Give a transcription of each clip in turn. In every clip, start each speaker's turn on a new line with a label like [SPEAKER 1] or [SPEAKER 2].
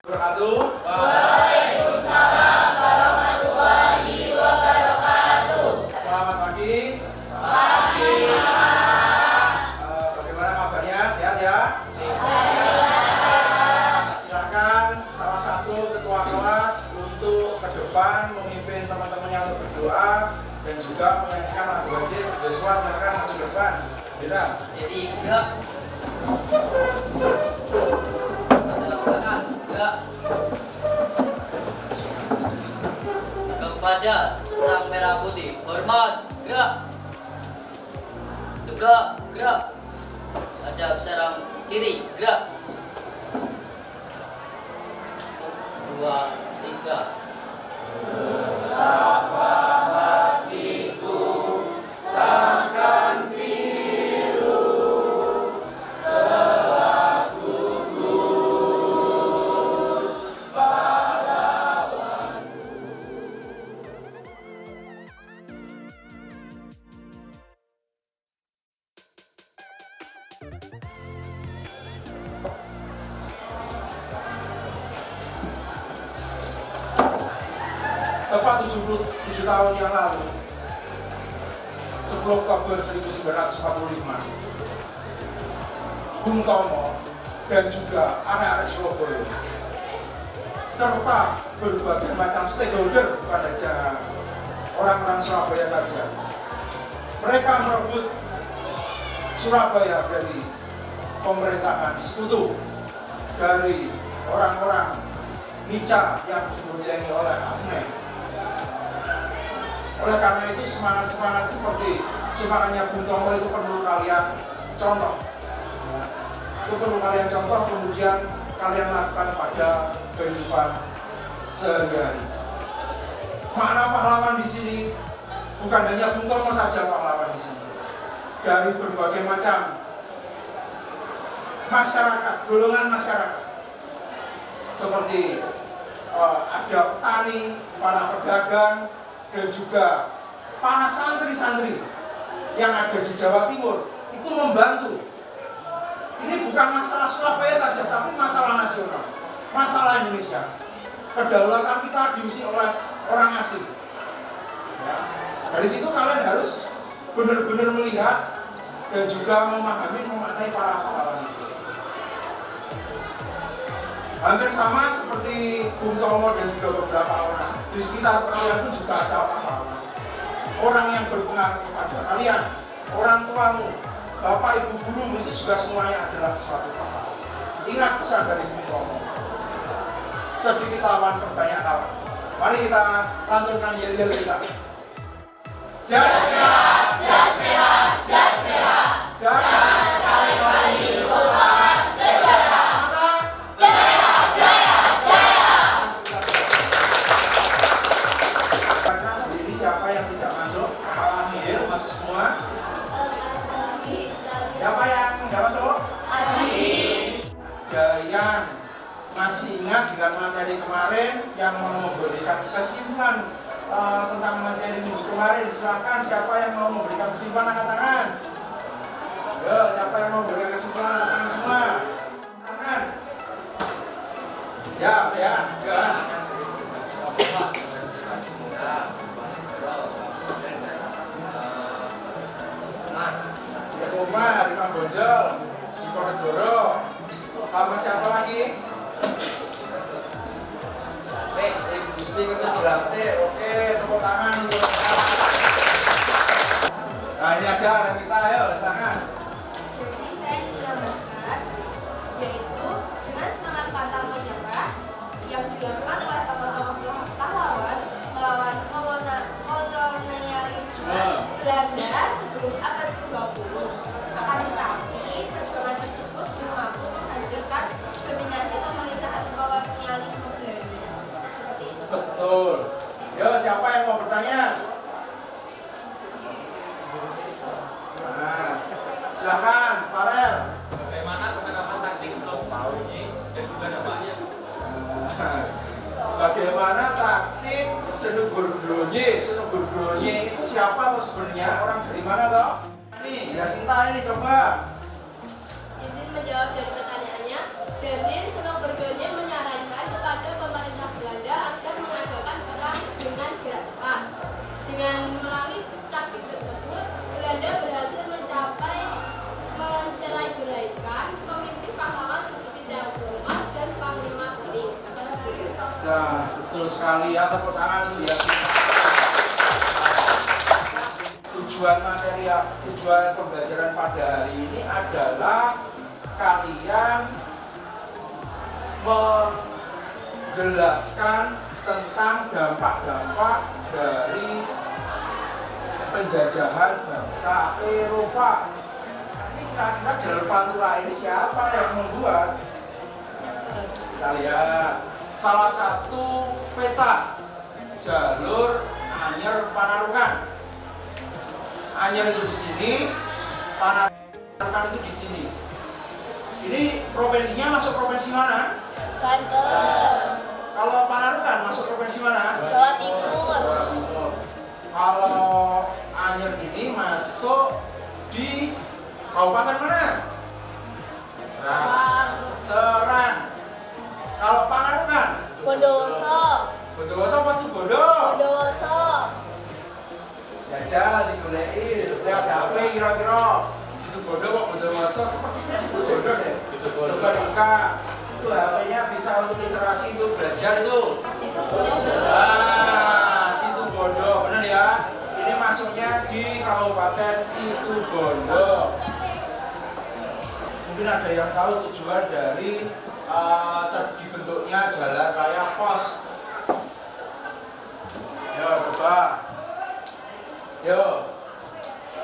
[SPEAKER 1] Waalaikumsalam warahmatullahi wabarakatuh.
[SPEAKER 2] Selamat pagi.
[SPEAKER 1] Pagi.
[SPEAKER 2] Bagaimana kabarnya? Sehat ya? Silakan salah satu ketua kelas untuk ke depan memimpin teman-temannya untuk berdoa dan juga menyanyikan lagu wajib. Yosua silakan maju ke depan. Beda.
[SPEAKER 3] Jadi gerak. Kanan gerak. Kepada sang merah putih hormat gerak. Tegak gerak. Hadap serang kiri gerak. 2, 3.
[SPEAKER 2] Tepat 77 tahun yang lalu, 10 Oktober 1945, Bung Tomo dan juga arek-arek Surabaya serta berbagai macam stakeholder, bukan hanya orang-orang Surabaya saja, mereka merebut Surabaya dari pemerintahan sekutu, dari orang-orang Nica yang diboncengi oleh Afne. Oleh karena itu semangat-semangat seperti semangatnya Bung Tomo itu perlu kalian contoh. Itu perlu kalian contoh, kemudian kalian lakukan pada kehidupan sehari-hari. Makna pahlawan di sini bukan hanya Bung Tomo saja pahlawan di sini. Dari berbagai macam masyarakat, golongan masyarakat, seperti ada petani, para pedagang, dan juga para santri-santri yang ada di Jawa Timur itu membantu. Ini bukan masalah Surabaya saja, tapi masalah nasional, masalah Indonesia. Kedaulatan kita diusir oleh orang asing. Ya. Dari situ kalian harus benar-benar melihat dan juga memahami, memaknai para pahlawan itu. Hampir sama seperti Bung Tomo dan juga beberapa orang di sekitar kalian pun juga ada pahlawan. Orang yang berpengaruh kepada kalian, orang tuamu, bapak ibu gurumu itu juga semuanya adalah suatu pahlawan. Ingat pesan dari Bung Tomo. Sedikit lawan berbanyak kawan. Mari kita lantunkan yel-yel kita. Jas merah, jas merah, jas merah. Jangan sekali-kali lupakan sejarah. Siapa yang tidak masuk? Amir, masuk semua. Siapa yang nggak masuk? Yang masih ingat dengan materi kemarin yang mau memberikan kesimpulan tentang materi minggu kemarin, silakan. Siapa yang mau memberikan kesimpulan angkat tangan? Yo, siapa yang mau memberikan kesimpulan angkat tangan semua? Tangan. Ya, ya. Umar, Imam Bonjol, Diponegoro, sama siapa lagi? Gusti Jelante, oke, tepuk tangan. Nah ini aja kita, ayo tangan.
[SPEAKER 4] Jadi saya menambahkan, yaitu dengan semangat pantang menyerah yang dilakukan oleh tokoh-tokoh pahlawan melawan kolonialisme Belanda sebelum abad ke-20. Akan tetapi, perjuangan tersebut belum mampu menghancurkan dominasi pemerintahan kolonialisme Belanda. Seperti itu.
[SPEAKER 2] Betul. Yo, siapa yang mau bertanya? Nah, silakan, Farel.
[SPEAKER 5] Bagaimana penerapan taktik stop ini dan juga dampaknya?
[SPEAKER 2] Bagaimana taktik Senuk Bordronye? Senuk Bordronye itu siapa atau sebenarnya orang dari mana toh? Nih, ya Sinta ini coba.
[SPEAKER 4] Izin menjawab dari pertanyaannya. Jadi Senok Bordronye menyarankan kepada
[SPEAKER 2] Nah, betul sekali ya, tepuk tangan tuh ya. Tujuan pembelajaran pada hari ini adalah kalian menjelaskan tentang dampak-dampak dari penjajahan bangsa Eropa. Ini kira-kira jalur Pantura ini siapa yang membuat? Kita lihat salah satu peta jalur Anyer Panarukan. Anyer itu di sini, Panarukan itu di sini. Ini provinsinya masuk provinsi mana?
[SPEAKER 1] Banten.
[SPEAKER 2] Kalau Panarukan masuk provinsi mana?
[SPEAKER 1] Jawa Timur.
[SPEAKER 2] Jawa Timur. Kalau Anyer ini masuk di kabupaten mana? Serang. Kalau Panarukan?
[SPEAKER 1] Bondowoso.
[SPEAKER 2] Bondowoso pasti Bondo.
[SPEAKER 1] Bondowoso.
[SPEAKER 2] Jajal digoleki, lihat HP kira-kira. Situ Bondo kok Bondowoso, sepertinya situ Bondo deh. Coba dibuka. Itu HP-nya bisa untuk literasi, itu belajar itu. Situ Bondo, benar ya? Ini masuknya di Kabupaten Situ Bondo. Mungkin ada yang tahu tujuan dari dibentuknya jalan raya pos. Yo, coba. Yo,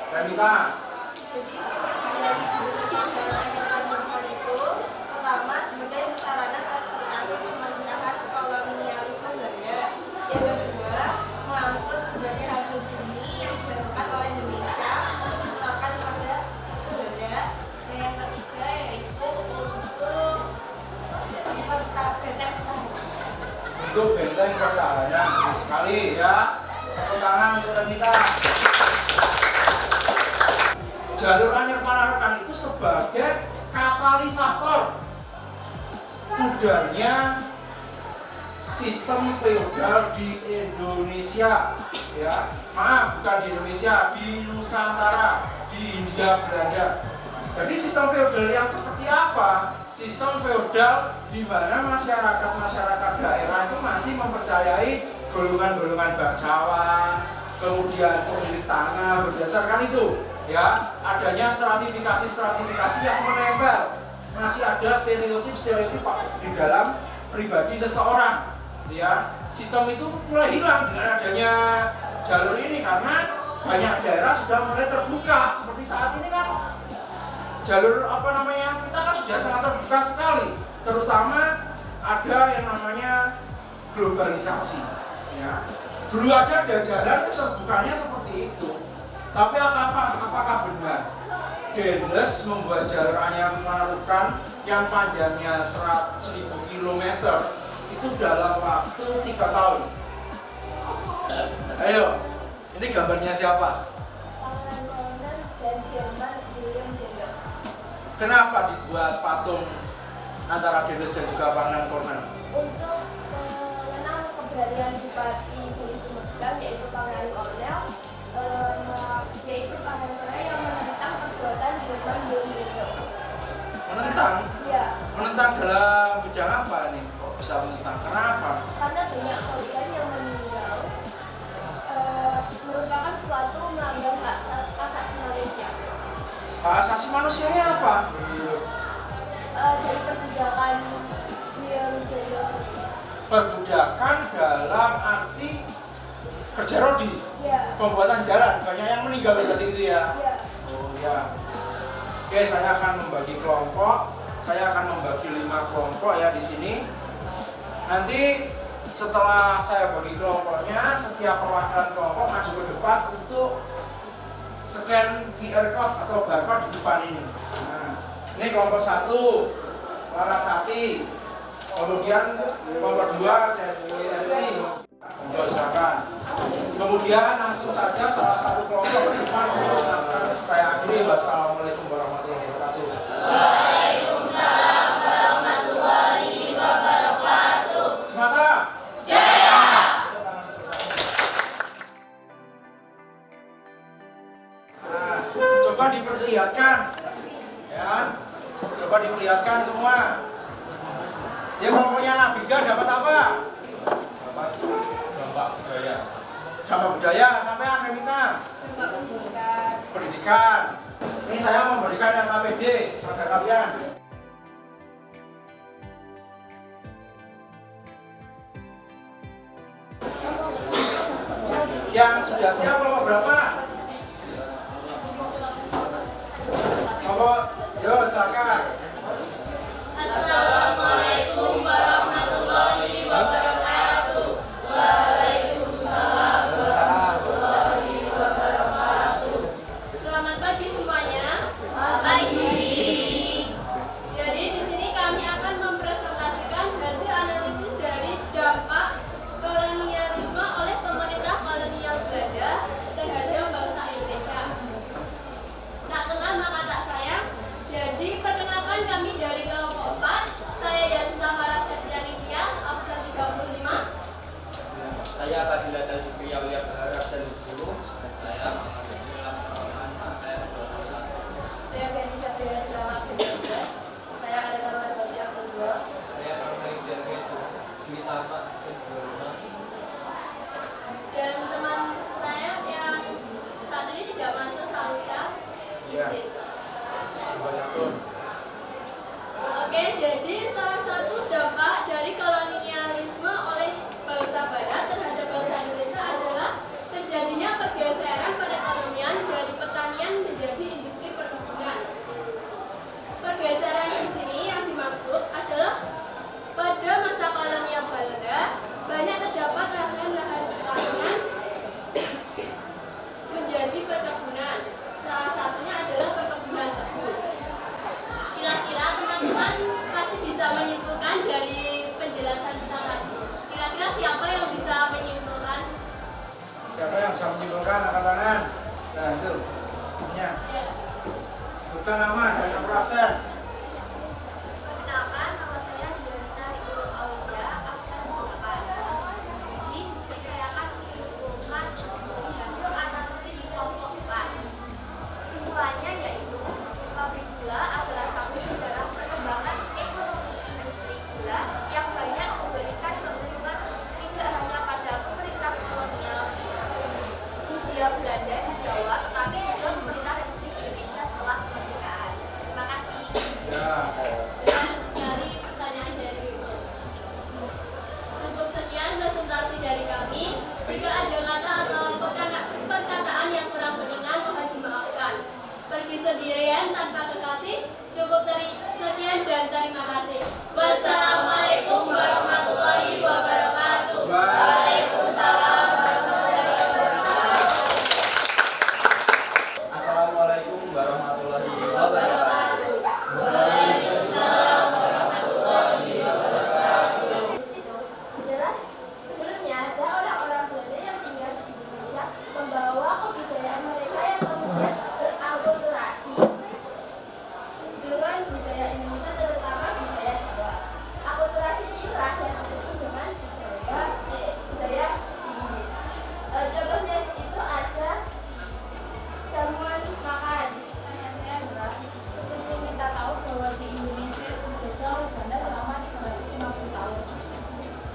[SPEAKER 2] saya minta.
[SPEAKER 4] Pertama, sebagai sarana transportasi pemerintahan kolonialisme Belanda. Yang kedua, mengangkut berbagai hasil bumi yang dihasilkan oleh Indonesia dimusnahkan kepada Belanda. Dan yang ketiga yaitu
[SPEAKER 2] Untuk benteng pertahanan sekali ya. Tepuk tangan untuk Remita. Jalur Anyer Panarukan itu sebagai katalisator pudarnya sistem feodal di Indonesia, ya. Maaf, bukan di Indonesia, di Nusantara, di Hindia Belanda. Jadi sistem feodal yang seperti apa? Sistem feodal di mana masyarakat daerah itu masih mempercayai golongan-golongan bangsawan, kemudian pemilik tanah berdasarkan itu, ya. Adanya stratifikasi yang menempel. Masih ada stereotip di dalam pribadi seseorang, ya. Sistem itu mulai hilang dengan adanya jalur ini karena banyak daerah sudah mulai terbuka seperti saat ini kan. Jalur kita kan sudah sangat terbuka sekali, terutama ada yang namanya globalisasi, ya. Dulu aja ada jalan terbukanya seperti itu, tapi apakah benar Denles membuat jalur Anyer Panarukan yang panjangnya 1.000 km itu dalam waktu 3 tahun? Ayo, ini gambarnya siapa? Kenapa dibuat patung antara Denles dan juga Pangeran Cornel?
[SPEAKER 1] Untuk mengenang keberhasilan Bupati Hulu Sumedang yaitu Pangeran Cornel, yaitu Pangeran Cornel yang menentang perbuatan Herman Donius.
[SPEAKER 2] Menentang?
[SPEAKER 1] Ya,
[SPEAKER 2] Menentang dalam bidang apa nih? Kok bisa menentang? Kenapa?
[SPEAKER 1] karena banyak korban yang meninggal merupakan suatu melanggar hak asasi manusia.
[SPEAKER 2] Hak asasi manusianya apa?
[SPEAKER 1] Dari perbudakan William Donius.
[SPEAKER 2] Perbudakan dalam arti kerja rodi,
[SPEAKER 1] Ya,
[SPEAKER 2] pembuatan jalan, banyak yang meninggal berarti itu ya.
[SPEAKER 1] ya.
[SPEAKER 2] Oh ya. Oke, saya akan membagi kelompok. Saya akan membagi 5 kelompok ya di sini. Nanti setelah saya bagi kelompoknya, setiap perwakilan kelompok maju ke depan untuk scan QR code atau barcode di depan ini. Nah, ini kelompok 1, Larasati. Kemudian kelompok 2, CSI. Silakan. Kemudian langsung saja salah satu kelompok ke depan untuk saya akhiri. Wassalamualaikum warahmatullahi wabarakatuh.
[SPEAKER 1] Waalaikumsalam warahmatullahi wabarakatuh.
[SPEAKER 2] Semata.
[SPEAKER 1] Jaya.
[SPEAKER 2] Nah, coba diperlihatkan, ya. Coba diperlihatkan semua. Ya kelompoknya Nabiga dapat apa? Sama budaya sampean Remita.
[SPEAKER 4] Sama pendidikan.
[SPEAKER 2] Pendidikan. Ini saya memberikan RKPD pada kalian. Yang sudah siap kelompok berapa? Kelompok, yo silakan.
[SPEAKER 1] Assalamualaikum warahmatullahi wabarakatuh. Waalaikumsalam warahmatullahi wabarakatuh. Selamat pagi semuanya. Selamat pagi. Jadi di sini kami akan mempresentasikan hasil analisis dari dampak kolonialisme oleh pemerintah kolonial Belanda terhadap bangsa Indonesia. Tak kenal maka tak sayang. Jadi perkenalkan kami dari kelompok 4. Saya Yasinta Farah Septiani Tias, absen 35.
[SPEAKER 3] Saya Fadila dan Supriya Wiya Bahar, absen 10. Saya
[SPEAKER 1] Saya Fendi Sabriani Drama, absen 12. Saya ada Kamar Basi, absen 2.
[SPEAKER 5] Saya Ramai Jarwedo di Tama Sebelumnya.
[SPEAKER 1] Dan teman saya yang saat ini tidak masuk Salca
[SPEAKER 2] Ya.
[SPEAKER 1] izin.
[SPEAKER 2] Coba satu.
[SPEAKER 1] Oke, jadi salah satu dampak dari kolonialisme oleh bangsa Barat terhadap bangsa Indonesia adalah terjadinya pergeseran perekonomian dari pertanian menjadi industri perkebunan. Pergeseran di sini yang dimaksud adalah pada masa kolonial Belanda banyak terdapat lahan-lahan pertanian menjadi perkebunan. Salah satunya adalah perkebunan tebu. Kira-kira teman-teman pasti bisa menyimpulkan dari penjelasan kita tadi. Kira-kira siapa yang bisa menyimpulkan?
[SPEAKER 2] Siapa yang bisa menyimpulkan angkat tangan? Nah itu. Punya.
[SPEAKER 1] Ya.
[SPEAKER 2] Sebutkan nama dan nomor absen.
[SPEAKER 1] Perkenalkan, nama saya Dianita Rikulul Aulia, absen 8. Jadi, di sini saya akan menyimpulkan dari hasil analisis kelompok 4. Kesimpulannya yaitu, pabrik gula adalah saksi sejarah perkembangan ekonomi industri gula yang banyak memberikan keuntungan tidak hanya pada pemerintah kolonial Hindia Belanda di Jawa, tetapi juga pemerintah Republik Indonesia setelah kemerdekaan. Terima kasih.
[SPEAKER 2] Ya.
[SPEAKER 1] Banyak sekali pertanyaan dari Ibu. Cukup sekian presentasi dari kami. Jika ada kata atau perkataan yang kurang berkenan, mohon dimaafkan. Pergi sendirian tanpa kekasih. Cukup sekian dan terima kasih. Wassalamualaikum warahmatullahi wabarakatuh. Waalaikumsalam warahmatullahi wabarakatuh.
[SPEAKER 3] Assalamualaikum warahmatullahi wabarakatuh.
[SPEAKER 1] Waalaikumsalam warahmatullahi wabarakatuh. Itu adalah sebelumnya ada orang-orang Belanda yang tinggal di Indonesia membawa kebudayaan mereka yang kemudian terakulturasi dengan budaya Indonesia, terutama budaya Jawa. Akulturasi inilah yang disebut dengan budaya Inggris. Contohnya itu ada jamuan makan. Saya adalah seperti kita tahu bahwa di Indonesia dijajah oleh Belanda selama 350 tahun.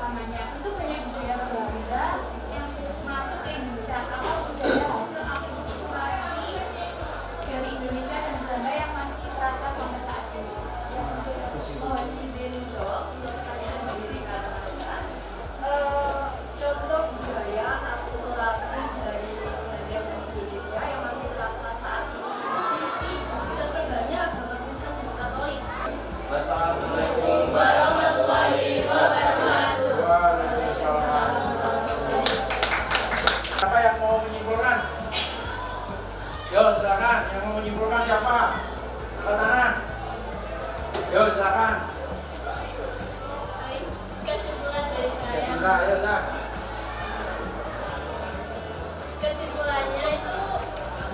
[SPEAKER 1] Lamanya itu banyak budaya Belanda yang masuk ke Indonesia atau budaya hasil akulturasi dari Indonesia dan Belanda yang masih terasa sampai saat ini.
[SPEAKER 4] Mohon izin jawab untuk pertanyaan dari rekan-rekan. Contoh budaya akulturasi dari Belanda dan Indonesia yang masih terasa saat ini itu seperti tersebarnya agama Kristen dan Katolik.
[SPEAKER 3] Wassalamualaikum
[SPEAKER 1] Warahmatullahi wabarakatuh.
[SPEAKER 2] Waalaikumsalam. Siapa yang mau menyimpulkan? Yo silakan. Yang mau menyimpulkan siapa? Angkat tangan. Yo silakan.
[SPEAKER 1] Baik, kesimpulan dari
[SPEAKER 2] Ya
[SPEAKER 1] saya.
[SPEAKER 2] sudah, ya sudah.
[SPEAKER 1] Kesimpulannya itu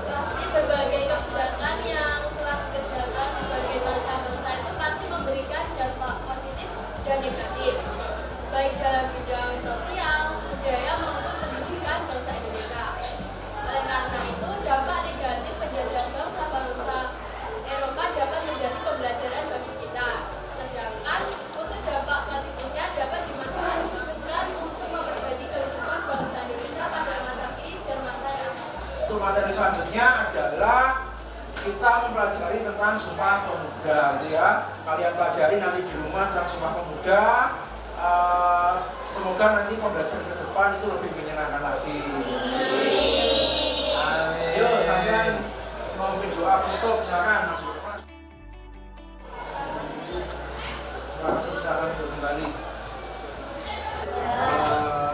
[SPEAKER 1] pasti berbagai kebijakan yang telah dikerjakan berbagai bangsa-bangsa itu pasti memberikan dampak positif dan negatif, baik dalam bidang sosial, budaya maupun pendidikan bangsa Indonesia. Oleh karena itu, dampak negatif penjajahan bangsa-bangsa Eropa dapat menjadi pembelajaran bagi kita. Sedangkan untuk dampak positifnya dapat dimanfaatkan untuk memperbaiki kehidupan bangsa Indonesia pada masa
[SPEAKER 2] kita mempelajari tentang Sumpah Pemuda, gitu ya. Kalian pelajari nanti di rumah tentang Sumpah Pemuda. Semoga nanti pembelajaran ke depan itu lebih menyenangkan lagi.
[SPEAKER 5] Amin.
[SPEAKER 2] Ayo, sampean mau doa penutup, silakan masuk ke depan. Terima kasih, silakan untuk kembali.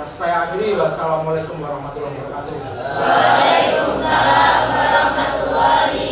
[SPEAKER 2] Saya akhiri, wassalamualaikum warahmatullahi wabarakatuh.
[SPEAKER 1] Waalaikumsalam warahmatullahi